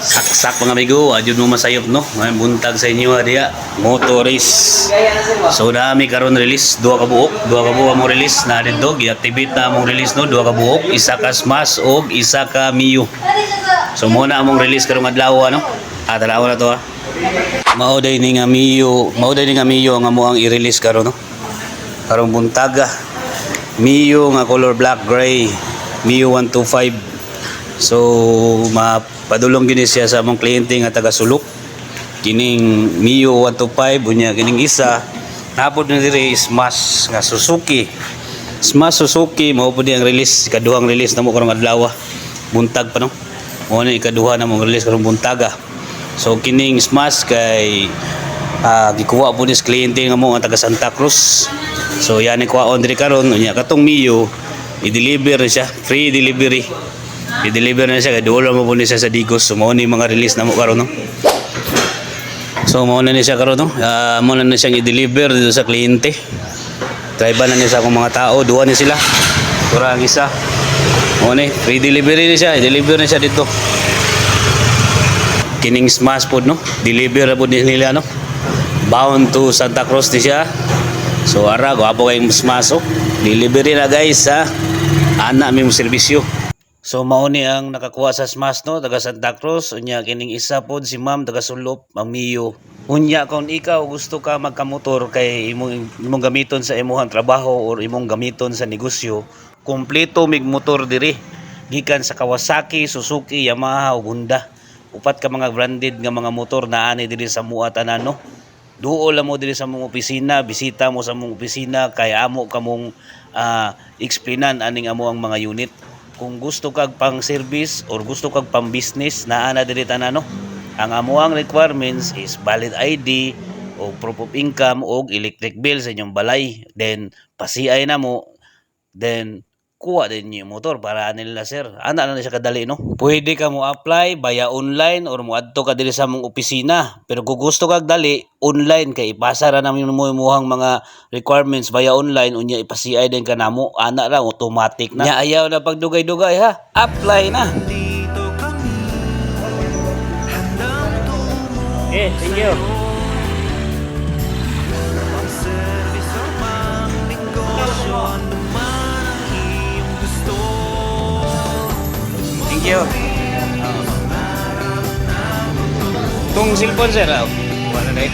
Saksak mga amigo, adyon mo masayop no. May buntag sa inyo diya, motor race. So dami karon release, duha ka buok mo release na dito, gi-activate na among release no, duha ka buok, isa ka smash og isa ka Mio. So muna among release karong adlaw ano. Adlaw na to ha. Mao day ni nga Mio, nga mo ang i-release karon no. Karong buntaga. Mio nga color black gray, Mio 125. So mapadulong gini siya sa among kliyente nga taga Sulok. Kining Mio 125 unya kining isa napod na diri Smash nga Suzuki. Smash Suzuki mao pud ang release, ikaduhang release namo karong adlaw. Buntag pa no. Mao ni ikaduha na mong release karong buntaga. So kining Smash kay gikuha po ni kliyente nga mo nga taga Santa Cruz. So yan ni kuhaon diri karon unya katong Mio i-deliver siya, free delivery. I-deliver na siya, kaya dulo mo po niya sa Digos. So mao ni mga release na mo karon no. So mao na ni siya karon no. Mao na siyang i-deliver dito sa kliyente. Drive na niya sa akong mga tao, duha ni sila. Tura ang isa. Mao ni free delivery ni siya, i-deliver na siya dito. Kining Smash pod no. Deliver na pod nila no. Bound to Santa Cruz ni siya. So ara gwapo kay Smash oh. Delivery na guys ha. Ana mi mo serbisyo. So mao ni ang nakakuha sa Smash no, taga Santa Cruz. Unya kining isa pod si Ma'am taga Sulop, ang Mio. Unya kung ikaw gusto ka magkamotor kay imong gamiton sa imong trabaho or imong gamiton sa negosyo, kompleto mig motor diri. Gikan sa Kawasaki, Suzuki, Yamaha ug Honda. Upat ka mga branded nga mga motor na ani diri sa mua tanan no. Duol lang mo diri sa mong opisina, bisita mo sa mong opisina kay amo kamong explainan aning amo ang mga unit. Kung gusto kag pang service or gusto kag pang business naa na diri tanan no. Ang amuang requirements is valid ID o proof of income o electric bill sa inyong balay. Then pasiay na mo. Then kuha din yung motor para nila sir. Ana na siya kadali no. Pwede ka mo apply via online or mo adto ka diri sa mong opisina. Pero kung gusto kag dali online kay ipasa ra namin mo imuhang mga requirements via online unya ipasiay din ka namo. Ana ra automatic na. Nya ayaw na pagdugay-dugay ha. Apply na. Okay, thank you. Thank you. Itong cellphone sir, wala na eh.